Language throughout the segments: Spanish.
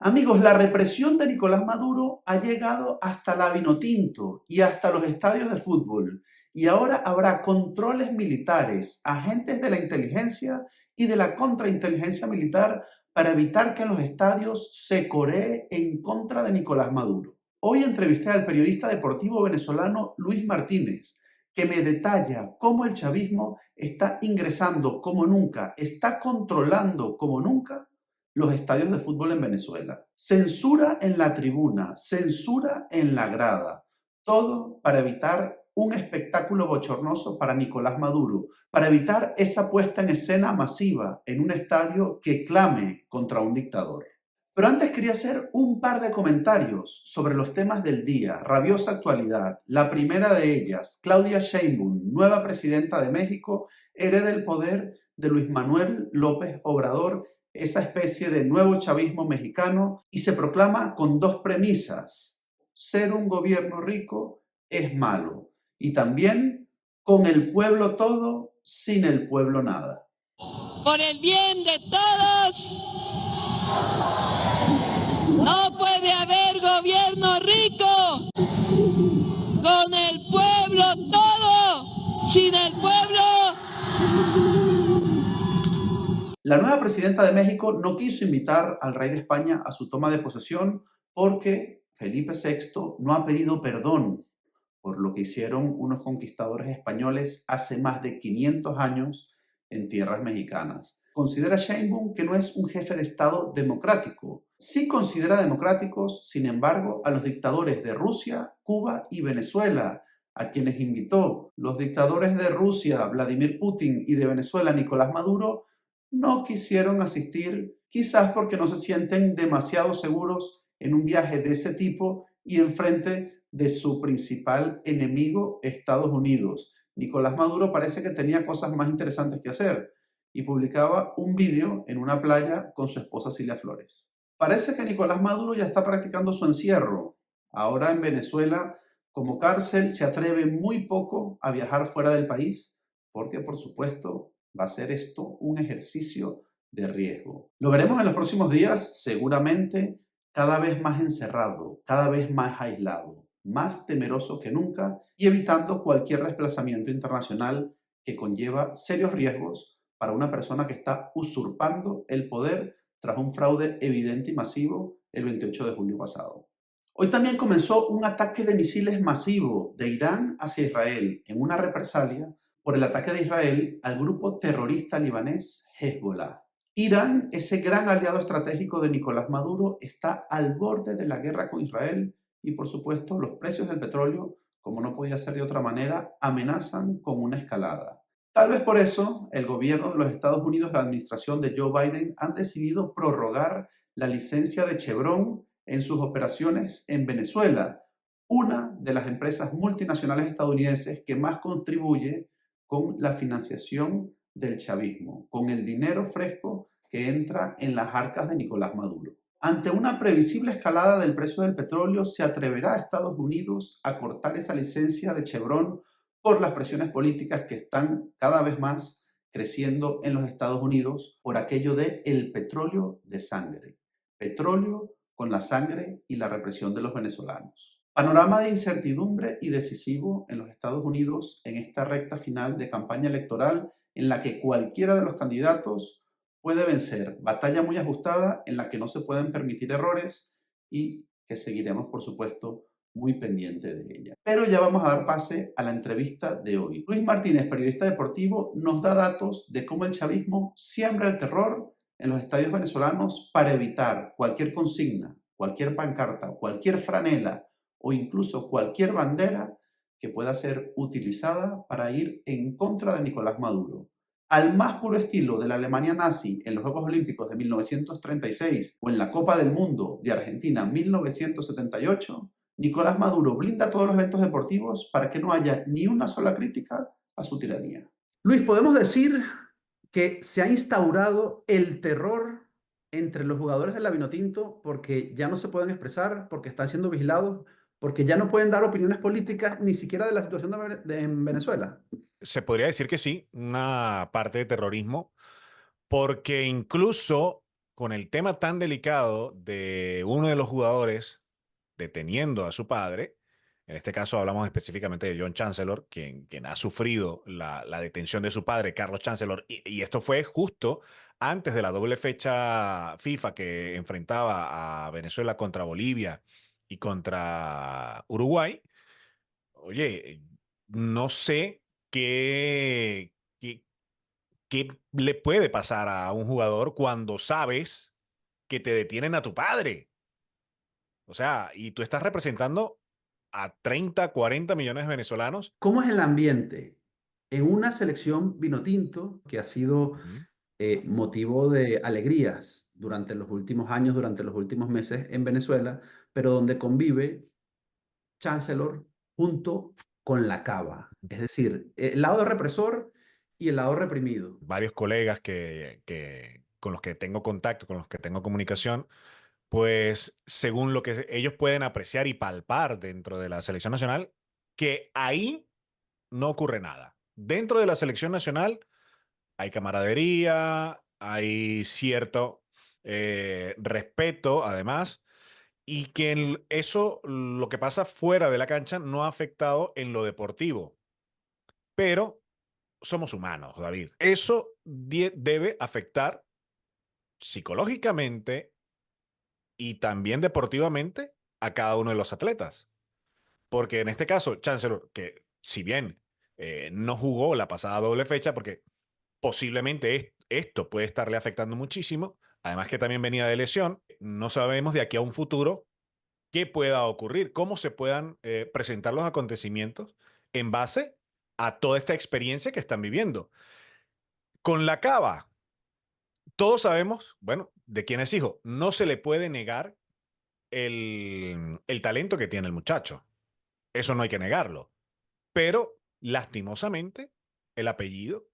Amigos, la represión de Nicolás Maduro ha llegado hasta la Vinotinto y hasta los estadios de fútbol. Y ahora habrá controles militares, agentes de la inteligencia y de la contrainteligencia militar para evitar que en los estadios se coree en contra de Nicolás Maduro. Hoy entrevisté al periodista deportivo venezolano Luis Martínez, que me detalla cómo el chavismo está ingresando como nunca, está controlando como nunca los estadios de fútbol en Venezuela. Censura en la tribuna, censura en la grada, todo para evitar un espectáculo bochornoso para Nicolás Maduro, para evitar esa puesta en escena masiva en un estadio que clame contra un dictador. Pero antes quería hacer un par de comentarios sobre los temas del día, rabiosa actualidad. La primera de ellas, Claudia Sheinbaum, nueva presidenta de México, hereda el poder de Luis Manuel López Obrador, esa especie de nuevo chavismo mexicano, y se proclama con dos premisas: ser un gobierno rico es malo, y también con el pueblo todo, sin el pueblo nada. Por el bien de todos, no puede haber gobierno rico, con el pueblo todo, sin el pueblo. La nueva presidenta de México no quiso invitar al rey de España a su toma de posesión porque Felipe VI no ha pedido perdón por lo que hicieron unos conquistadores españoles hace más de 500 años en tierras mexicanas. Considera Sheinbaum que no es un jefe de Estado democrático. Sí considera democráticos, sin embargo, a los dictadores de Rusia, Cuba y Venezuela, a quienes invitó. Los dictadores de Rusia, Vladimir Putin, y de Venezuela, Nicolás Maduro, no quisieron asistir, quizás porque no se sienten demasiado seguros en un viaje de ese tipo y enfrente de su principal enemigo, Estados Unidos. Nicolás Maduro parece que tenía cosas más interesantes que hacer y publicaba un vídeo en una playa con su esposa Cilia Flores. Parece que Nicolás Maduro ya está practicando su encierro. Ahora en Venezuela, como cárcel, se atreve muy poco a viajar fuera del país porque, por supuesto, va a ser esto un ejercicio de riesgo. Lo veremos en los próximos días, seguramente cada vez más encerrado, cada vez más aislado, más temeroso que nunca y evitando cualquier desplazamiento internacional que conlleva serios riesgos para una persona que está usurpando el poder tras un fraude evidente y masivo el 28 de julio pasado. Hoy también comenzó un ataque de misiles masivo de Irán hacia Israel en una represalia por el ataque de Israel al grupo terrorista libanés Hezbollah. Irán, ese gran aliado estratégico de Nicolás Maduro, está al borde de la guerra con Israel y, por supuesto, los precios del petróleo, como no podía ser de otra manera, amenazan con una escalada. Tal vez por eso el gobierno de los Estados Unidos, la administración de Joe Biden, han decidido prorrogar la licencia de Chevron en sus operaciones en Venezuela, una de las empresas multinacionales estadounidenses que más contribuye con la financiación del chavismo, con el dinero fresco que entra en las arcas de Nicolás Maduro. Ante una previsible escalada del precio del petróleo, ¿se atreverá Estados Unidos a cortar esa licencia de Chevron por las presiones políticas que están cada vez más creciendo en los Estados Unidos por aquello de el petróleo de sangre? Petróleo con la sangre y la represión de los venezolanos. Panorama de incertidumbre y decisivo en los Estados Unidos en esta recta final de campaña electoral en la que cualquiera de los candidatos puede vencer. Batalla muy ajustada en la que no se pueden permitir errores y que seguiremos, por supuesto, muy pendiente de ella. Pero ya vamos a dar pase a la entrevista de hoy. Luis Martínez, periodista deportivo, nos da datos de cómo el chavismo siembra el terror en los estadios venezolanos para evitar cualquier consigna, cualquier pancarta, cualquier franela o incluso cualquier bandera que pueda ser utilizada para ir en contra de Nicolás Maduro. Al más puro estilo de la Alemania nazi en los Juegos Olímpicos de 1936 o en la Copa del Mundo de Argentina 1978, Nicolás Maduro blinda todos los eventos deportivos para que no haya ni una sola crítica a su tiranía. Luis, podemos decir que se ha instaurado el terror entre los jugadores de la Vinotinto porque ya no se pueden expresar, porque están siendo vigilados, porque ya no pueden dar opiniones políticas ni siquiera de la situación en Venezuela. Se podría decir que sí, una parte de terrorismo, porque incluso con el tema tan delicado de uno de los jugadores deteniendo a su padre. En este caso hablamos específicamente de John Chancellor, quien ha sufrido la detención de su padre, Carlos Chancellor, y esto fue justo antes de la doble fecha FIFA que enfrentaba a Venezuela contra Bolivia y contra Uruguay. Oye, no sé qué le puede pasar a un jugador cuando sabes que te detienen a tu padre. O sea, y tú estás representando a 30, 40 millones de venezolanos. ¿Cómo es el ambiente en una selección vinotinto que ha sido Ujú. motivo de alegrías durante los últimos años, durante los últimos meses en Venezuela, pero donde convive Chancellor junto con la cava? Es decir, el lado represor y el lado reprimido. Varios colegas con los que tengo contacto, con los que tengo comunicación, pues según lo que ellos pueden apreciar y palpar dentro de la selección nacional, que ahí no ocurre nada. Dentro de la selección nacional hay camaradería, hay cierto respeto, además, y que eso, lo que pasa fuera de la cancha, no ha afectado en lo deportivo. Pero somos humanos, David. Eso debe afectar psicológicamente y también deportivamente a cada uno de los atletas. Porque en este caso, Chancellor, que si bien no jugó la pasada doble fecha, porque posiblemente esto puede estarle afectando muchísimo, además que también venía de lesión, no sabemos de aquí a un futuro qué pueda ocurrir, cómo se puedan presentar los acontecimientos en base a toda esta experiencia que están viviendo. Con la cava, todos sabemos, bueno, de quién es hijo. No se le puede negar el talento que tiene el muchacho. Eso no hay que negarlo. Pero, lastimosamente, el apellido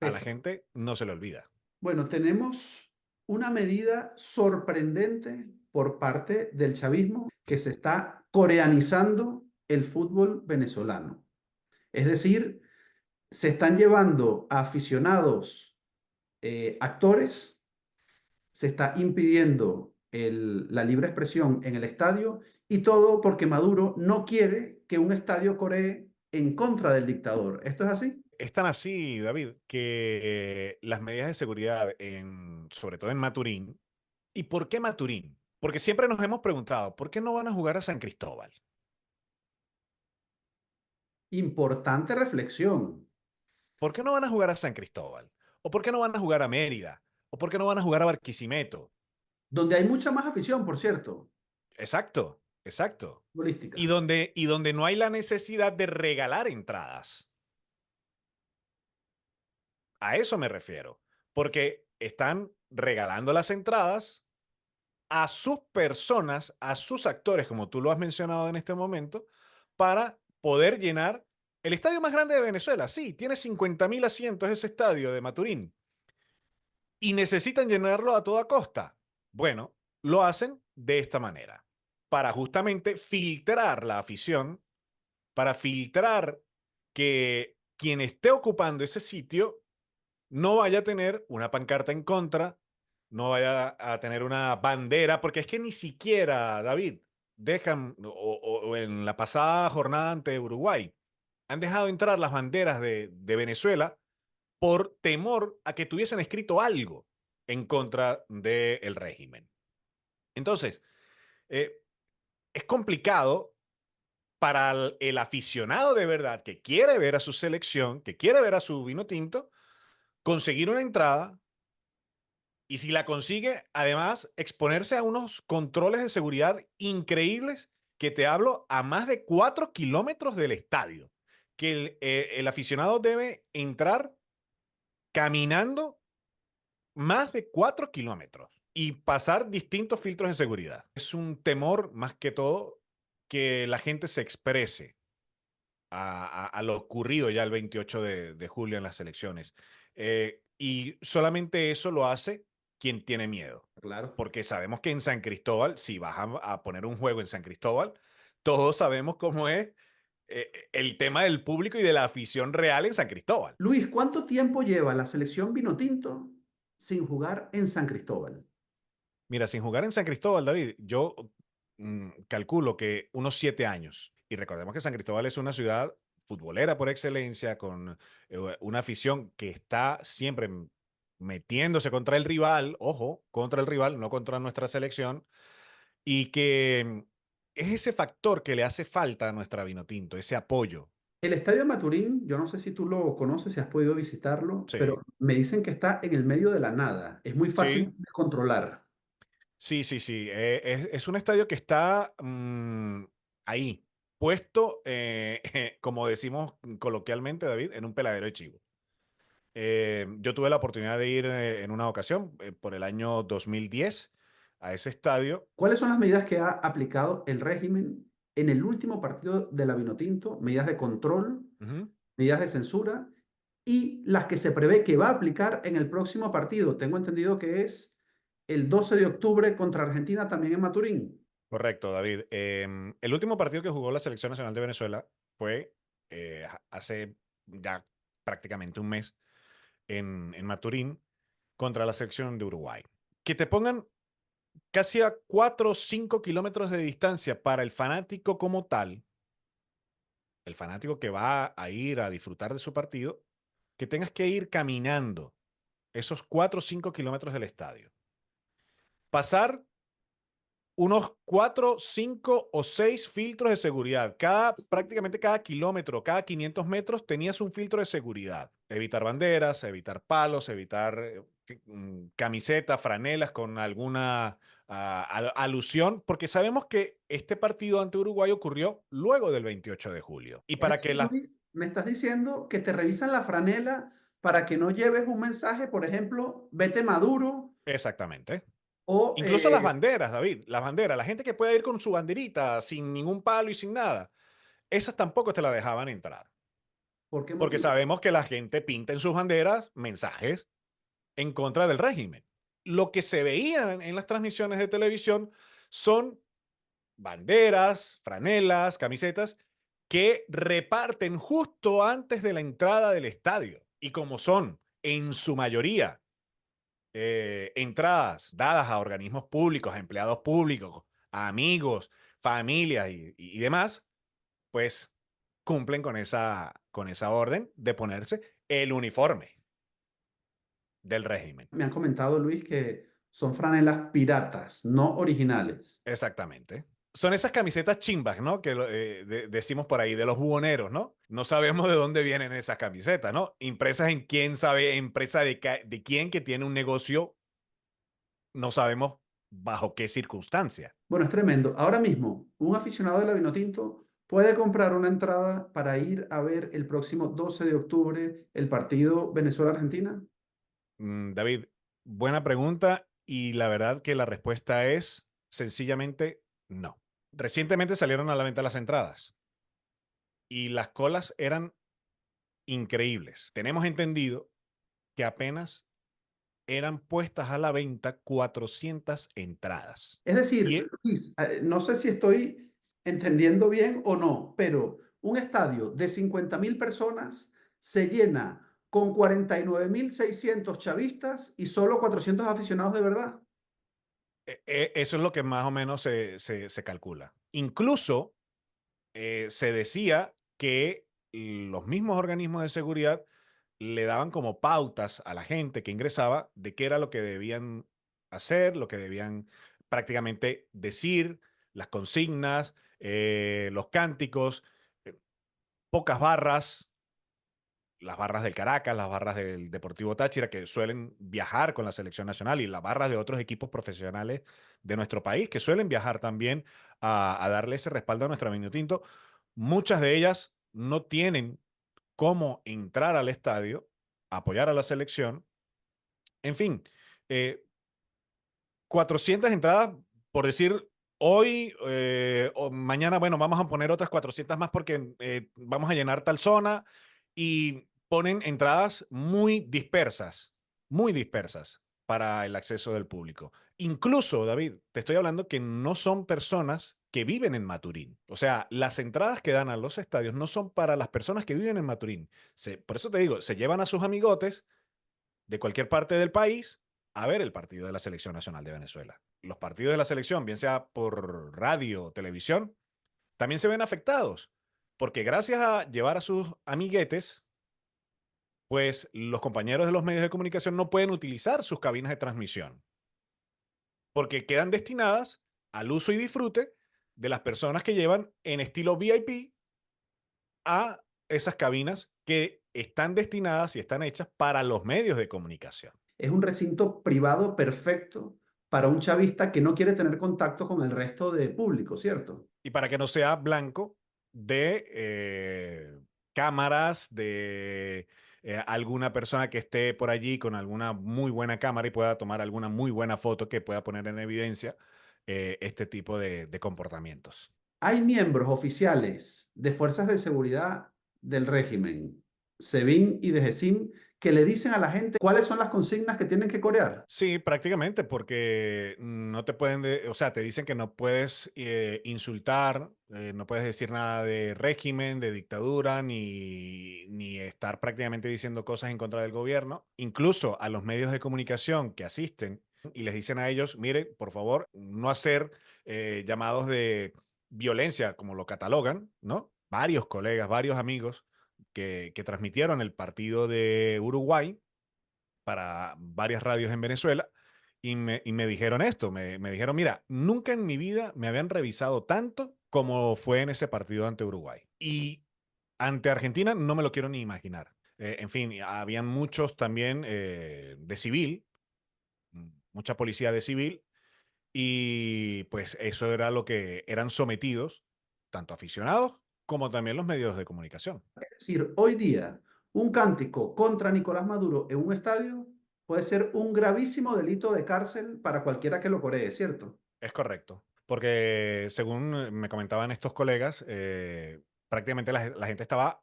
a la Pesa. gente no se le olvida. Bueno, tenemos una medida sorprendente por parte del chavismo que se está coreanizando el fútbol venezolano. Es decir, se están llevando a aficionados actores, se está impidiendo la libre expresión en el estadio y todo porque Maduro no quiere que un estadio coree en contra del dictador. ¿Esto es así? Es tan así, David, que las medidas de seguridad, sobre todo en Maturín. ¿Y por qué Maturín? Porque siempre nos hemos preguntado, ¿por qué no van a jugar a San Cristóbal? Importante reflexión, ¿Por qué no van a jugar a San Cristóbal? ¿O por qué no van a jugar a Mérida? ¿O por qué no van a jugar a Barquisimeto? donde hay mucha más afición, por cierto, Exacto, exacto. Y futbolística. donde no hay la necesidad de regalar entradas. A eso me refiero. Porque están regalando las entradas a sus personas, a sus actores, como tú lo has mencionado en este momento, para poder llenar el estadio más grande de Venezuela. Sí, tiene 50.000 asientos ese estadio de Maturín y necesitan llenarlo a toda costa. Bueno, lo hacen de esta manera, para justamente filtrar la afición, para filtrar que quien esté ocupando ese sitio no vaya a tener una pancarta en contra, no vaya a tener una bandera, porque es que ni siquiera, David, dejan, o en la pasada jornada ante Uruguay, han dejado entrar las banderas de Venezuela por temor a que tuviesen escrito algo en contra del régimen. Entonces, eh, es complicado para el aficionado de verdad que quiere ver a su selección, que quiere ver a su vino tinto, conseguir una entrada y si la consigue, además, exponerse a unos controles de seguridad increíbles que te hablo a más de 4 kilómetros del estadio, que el aficionado debe entrar caminando más de 4 kilómetros y pasar distintos filtros de seguridad. Es un temor, más que todo, que la gente se exprese a lo ocurrido ya el 28 de julio en las elecciones. Y solamente eso lo hace quien tiene miedo. Claro. Porque sabemos que en San Cristóbal, si vas a poner un juego en San Cristóbal, todos sabemos cómo es el tema del público y de la afición real en San Cristóbal. Luis, ¿cuánto tiempo lleva la selección Vinotinto sin jugar en San Cristóbal? Mira, sin jugar en San Cristóbal, David, yo calculo que unos 7 años. Y recordemos que San Cristóbal es una ciudad futbolera por excelencia, con una afición que está siempre metiéndose contra el rival, ojo, contra el rival, no contra nuestra selección, y que es ese factor que le hace falta a nuestra Vinotinto, ese apoyo. El estadio de Maturín, yo no sé si tú lo conoces, si has podido visitarlo, pero Sí, me dicen que está en el medio de la nada. Es muy fácil sí, de controlar. sí, sí, sí. Es un estadio que está ahí, puesto, como decimos coloquialmente, David, en un peladero de chivo. Yo tuve la oportunidad de ir en una ocasión, por el año 2010, a ese estadio. ¿Cuáles son las medidas que ha aplicado el régimen en el último partido de la Vinotinto? Medidas de control, Ujú. medidas de censura y las que se prevé que va a aplicar en el próximo partido. Tengo entendido que es el 12 de octubre contra Argentina, también en Maturín. Correcto, David. El último partido que jugó la Selección Nacional de Venezuela fue hace ya prácticamente un mes en Maturín contra la selección de Uruguay. Que te pongan casi a 4 o 5 kilómetros de distancia para el fanático como tal, el fanático que va a ir a disfrutar de su partido, que tengas que ir caminando esos 4 o 5 kilómetros del estadio. Pasar unos 4, 5 o 6 filtros de seguridad. Prácticamente cada kilómetro, cada 500 metros tenías un filtro de seguridad. Evitar banderas, evitar palos, evitar camisetas, franelas con alguna alusión, porque sabemos que este partido ante Uruguay ocurrió luego del 28 de julio. Y Es para decir, que las... Luis, me estás diciendo que te revisan la franela para que no lleves un mensaje, por ejemplo, vete Maduro Exactamente. o Incluso las banderas, David, las banderas, la gente que pueda ir con su banderita sin ningún palo y sin nada, esas tampoco te la dejaban entrar. ¿por qué Porque motivo? sabemos que la gente pinta en sus banderas mensajes en contra del régimen. Lo que se veía en las transmisiones de televisión son banderas, franelas, camisetas que reparten justo antes de la entrada del estadio. Y como son en su mayoría entradas dadas a organismos públicos, a empleados públicos, a amigos, familias y demás, pues cumplen con esa orden de ponerse el uniforme del régimen. Me han comentado, Luis, que son franelas piratas, no originales. Exactamente. Son esas camisetas chimbas, ¿no? Que decimos por ahí, de los buhoneros, ¿no? No sabemos de dónde vienen esas camisetas, ¿no? Impresas en quién sabe, empresa de quién que tiene un negocio, no sabemos bajo qué circunstancia. Bueno, es tremendo. Ahora mismo, un aficionado de la Vinotinto puede comprar una entrada para ir a ver el próximo 12 de octubre el partido Venezuela-Argentina. David, buena pregunta y la verdad que la respuesta es sencillamente no. Recientemente salieron a la venta las entradas y las colas eran increíbles. Tenemos entendido que apenas eran puestas a la venta 400 entradas. Es decir, Y Luis, no sé si estoy entendiendo bien o no, pero un estadio de 50.000 personas se llena con 49.600 chavistas y solo 400 aficionados de verdad. eso es lo que más o menos se calcula. Incluso se decía que los mismos organismos de seguridad le daban como pautas a la gente que ingresaba de qué era lo que debían hacer, lo que debían prácticamente decir, las consignas, los cánticos, eh, pocas barras, las barras del Caracas, las barras del Deportivo Táchira, que suelen viajar con la selección nacional, y las barras de otros equipos profesionales de nuestro país, que suelen viajar también a darle ese respaldo a nuestra Vinotinto. Muchas de ellas no tienen cómo entrar al estadio, apoyar a la selección. En fin, eh, 400 entradas, por decir, hoy o mañana, bueno, vamos a poner otras 400 más porque vamos a llenar tal zona y ponen entradas muy dispersas para el acceso del público. Incluso, David, te estoy hablando que no son personas que viven en Maturín. O sea, las entradas que dan a los estadios no son para las personas que viven en Maturín. Por eso te digo, se llevan a sus amigotes de cualquier parte del país a ver el partido de la Selección Nacional de Venezuela. Los partidos de la selección, bien sea por radio o televisión, también se ven afectados, porque gracias a llevar a sus amiguetes, pues los compañeros de los medios de comunicación no pueden utilizar sus cabinas de transmisión, porque quedan destinadas al uso y disfrute de las personas que llevan en estilo VIP a esas cabinas que están destinadas y están hechas para los medios de comunicación. Es un recinto privado perfecto para un chavista que no quiere tener contacto con el resto de público, ¿cierto? Y para que no sea blanco de cámaras, de alguna persona que esté por allí con alguna muy buena cámara y pueda tomar alguna muy buena foto que pueda poner en evidencia este tipo de comportamientos. Hay miembros oficiales de fuerzas de seguridad del régimen, SEBIN y de GESIM, que le dicen a la gente cuáles son las consignas que tienen que corear. Sí, prácticamente, porque no te pueden, o sea, te dicen que no puedes insultar, no puedes decir nada de régimen, de dictadura, ni estar prácticamente diciendo cosas en contra del gobierno. Incluso a los medios de comunicación que asisten y les dicen a ellos, mire, por favor, no hacer llamados de violencia, como lo catalogan, ¿no? Varios colegas, varios amigos que transmitieron el partido de Uruguay para varias radios en Venezuela y me dijeron esto, me dijeron, mira, nunca en mi vida me habían revisado tanto como fue en ese partido ante Uruguay. Y ante Argentina no me lo quiero ni imaginar. En fin, habían muchos también de civil, mucha policía de civil, y pues eso era lo que eran sometidos, tanto aficionados como también los medios de comunicación. Es decir, hoy día, un cántico contra Nicolás Maduro en un estadio puede ser un gravísimo delito de cárcel para cualquiera que lo coree, ¿cierto? Es correcto, porque según me comentaban estos colegas, prácticamente la gente estaba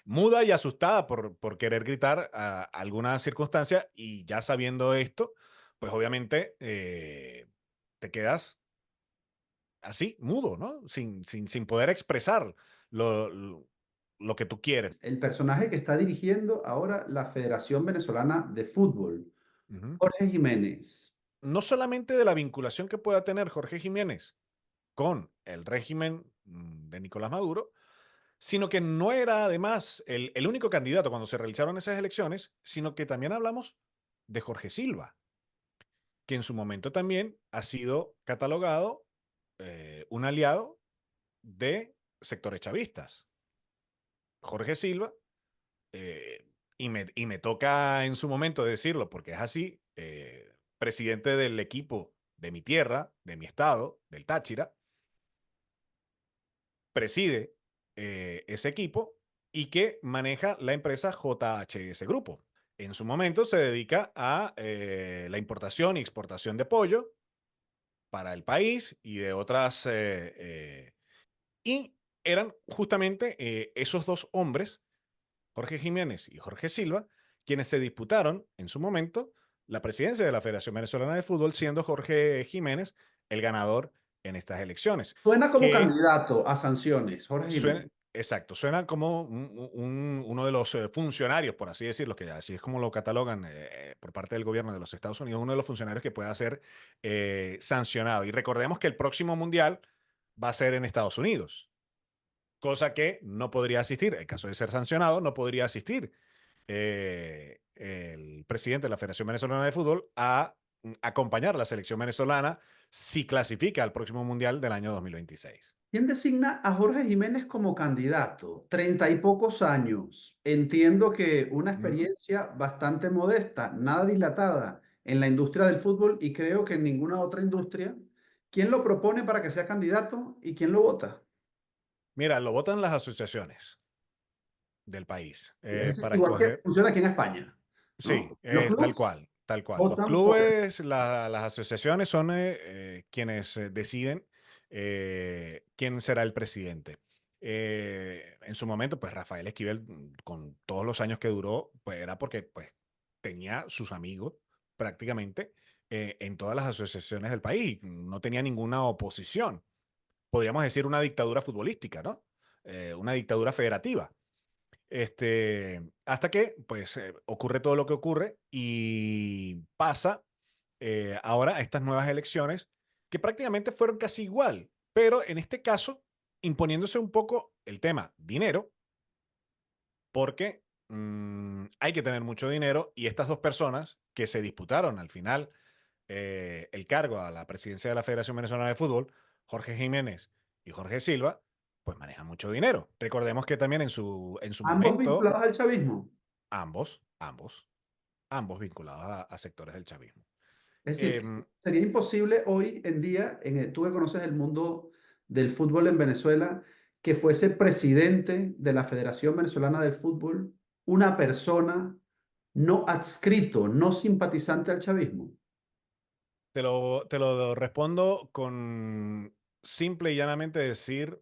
muda y asustada por querer gritar a alguna circunstancia y ya sabiendo esto, pues obviamente te quedas así, mudo, ¿no? Sin poder expresar lo, lo, lo que tú quieres. El personaje que está dirigiendo ahora la Federación Venezolana de Fútbol, Ujú. Jorge Jiménez. No solamente de la vinculación que pueda tener Jorge Jiménez con el régimen de Nicolás Maduro, sino que no era además el único candidato cuando se realizaron esas elecciones, sino que también hablamos de Jorge Silva, que en su momento también ha sido catalogado un aliado de sectores chavistas. Jorge Silva, y me toca en su momento decirlo porque es así, presidente del equipo de mi tierra, de mi estado, del Táchira, preside ese equipo y que maneja la empresa JHS Grupo. En su momento se dedica a la importación y exportación de pollo para el país y de otras... y eran justamente esos dos hombres, Jorge Jiménez y Jorge Silva, quienes se disputaron en su momento la presidencia de la Federación Venezolana de Fútbol, siendo Jorge Jiménez el ganador en estas elecciones. Suena como Que candidato a sanciones, Jorge Suena, Jiménez. exacto, suena como uno de los funcionarios, por así decirlo, que así es como lo catalogan por parte del gobierno de los Estados Unidos, uno de los funcionarios que pueda ser sancionado. Y recordemos que el próximo mundial va a ser en Estados Unidos, cosa que no podría asistir, en caso de ser sancionado, no podría asistir el presidente de la Federación Venezolana de Fútbol a acompañar a la selección venezolana si clasifica al próximo mundial del año 2026. ¿Quién designa a Jorge Jiménez como candidato? 30 y pocos años. Entiendo que una Ujú. experiencia bastante modesta, nada dilatada en la industria del fútbol y creo que en ninguna otra industria. ¿Quién lo propone para que sea candidato y quién lo vota? Mira, lo votan las asociaciones del país Es para igual que escoger. funciona aquí en España, Sí, ¿no? Los tal clubes cual, tal cual. Los votan por él. clubes, las asociaciones son quienes deciden quién será el presidente. En su momento, pues Rafael Esquivel, con todos los años que duró, pues era porque pues, tenía sus amigos prácticamente en todas las asociaciones del país. No tenía ninguna oposición. Podríamos decir una dictadura futbolística, ¿no? Una dictadura federativa. Hasta que, pues, ocurre todo lo que ocurre y pasa ahora a estas nuevas elecciones que prácticamente fueron casi igual, pero en este caso imponiéndose un poco el tema dinero, porque hay que tener mucho dinero y estas dos personas que se disputaron al final el cargo a la presidencia de la Federación Venezolana de Fútbol, Jorge Jiménez y Jorge Silva, pues manejan mucho dinero. Recordemos que también en su Ambos momento, vinculados al chavismo. ambos, ambos, ambos vinculados a sectores del chavismo. Es decir, Em, sería imposible hoy en día, tú que conoces el mundo del fútbol en Venezuela, que fuese presidente de la Federación Venezolana del Fútbol una persona no adscrito, no simpatizante al chavismo. te lo respondo con simple y llanamente decir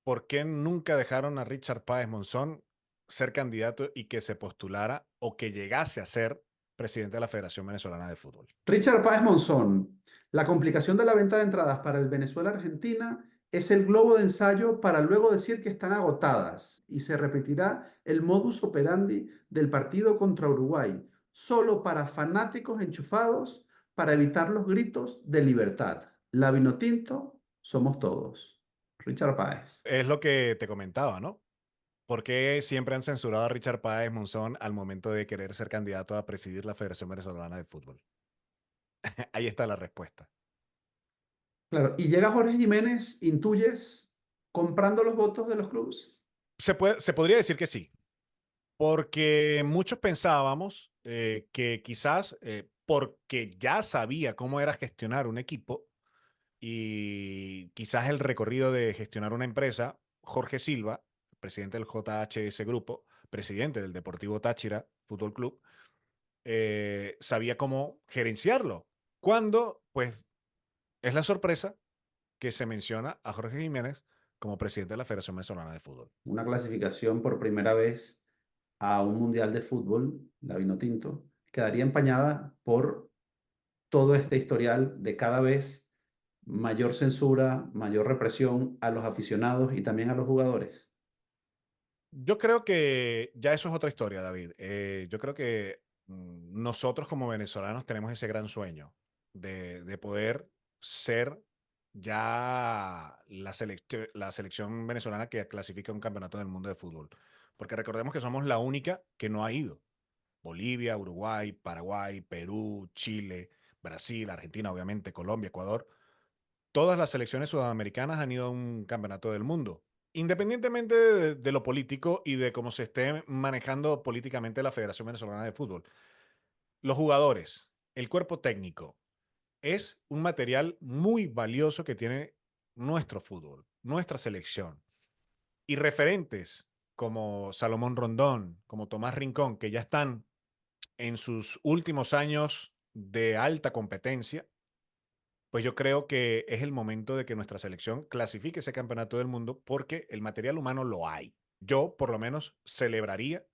por qué nunca dejaron a Richard Páez Monzón ser candidato y que se postulara o que llegase a ser presidente de la Federación Venezolana de Fútbol. Richard Páez Monzón, la complicación de la venta de entradas para el Venezuela-Argentina es el globo de ensayo para luego decir que están agotadas y se repetirá el modus operandi del partido contra Uruguay, solo para fanáticos enchufados para evitar los gritos de libertad. La Vinotinto somos todos. Richard Páez. Es lo que te comentaba, ¿no? ¿Por qué siempre han censurado a Richard Páez Monzón al momento de querer ser candidato a presidir la Federación Venezolana de Fútbol? Ahí está la respuesta. Claro, y llega Jorge Jiménez, intuyes, comprando los votos de los clubes. Se podría decir que sí, porque muchos pensábamos que quizás porque ya sabía cómo era gestionar un equipo y quizás el recorrido de gestionar una empresa, Jorge Silva, presidente del JHS Grupo, presidente del Deportivo Táchira Fútbol Club, sabía cómo gerenciarlo. Cuando, pues, es la sorpresa que se menciona a Jorge Jiménez como presidente de la Federación Venezolana de Fútbol. Una clasificación por primera vez a un mundial de fútbol, la Vinotinto, quedaría empañada por todo este historial de cada vez mayor censura, mayor represión a los aficionados y también a los jugadores. Yo creo que ya eso es otra historia, David. Yo creo que nosotros como venezolanos tenemos ese gran sueño de poder ser ya la selección venezolana que clasifica un campeonato del mundo de fútbol. Porque recordemos que somos la única que no ha ido. Bolivia, Uruguay, Paraguay, Perú, Chile, Brasil, Argentina, obviamente, Colombia, Ecuador. Todas las selecciones sudamericanas han ido a un campeonato del mundo. Independientemente de lo político y de cómo se esté manejando políticamente la Federación Venezolana de Fútbol. Los jugadores, el cuerpo técnico, es un material muy valioso que tiene nuestro fútbol, nuestra selección. Y referentes como Salomón Rondón, como Tomás Rincón, que ya están en sus últimos años de alta competencia, pues yo creo que es el momento de que nuestra selección clasifique ese campeonato del mundo porque el material humano lo hay. Yo, por lo menos, celebraría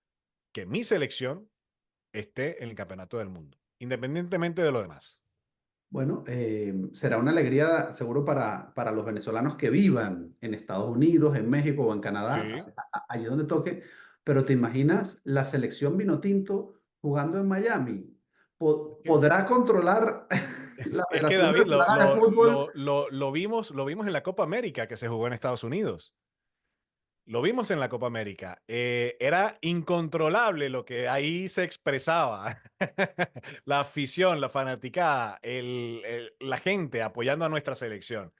que mi selección esté en el campeonato del mundo, independientemente de lo demás. Bueno, será una alegría seguro para los venezolanos que vivan en Estados Unidos, en México o en Canadá, Sí. allí donde toque, pero ¿te imaginas la selección Vinotinto jugando en Miami? ¿Podrá controlar la Es que Federación David, Venezolana de Fútbol? lo vimos en la Copa América que se jugó en Estados Unidos. Lo vimos en la Copa América. Era incontrolable lo que ahí se expresaba. La afición, la fanaticada, la gente apoyando a nuestra selección.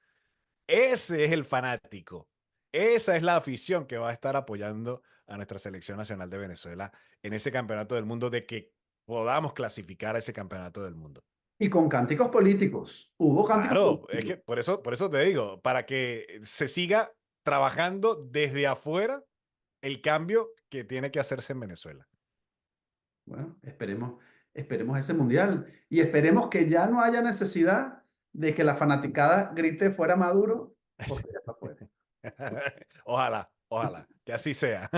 Ese es el fanático. Esa es la afición que va a estar apoyando a nuestra selección nacional de Venezuela en ese campeonato del mundo, de que podamos clasificar a ese campeonato del mundo. Y con cánticos políticos. Hubo cánticos Claro, es políticos. que por eso te digo, para que se siga trabajando desde afuera el cambio que tiene que hacerse en Venezuela. Bueno, esperemos ese mundial y esperemos que ya no haya necesidad de que la fanaticada grite fuera Maduro, porque ya está fuera. Ojalá, ojalá, que así sea.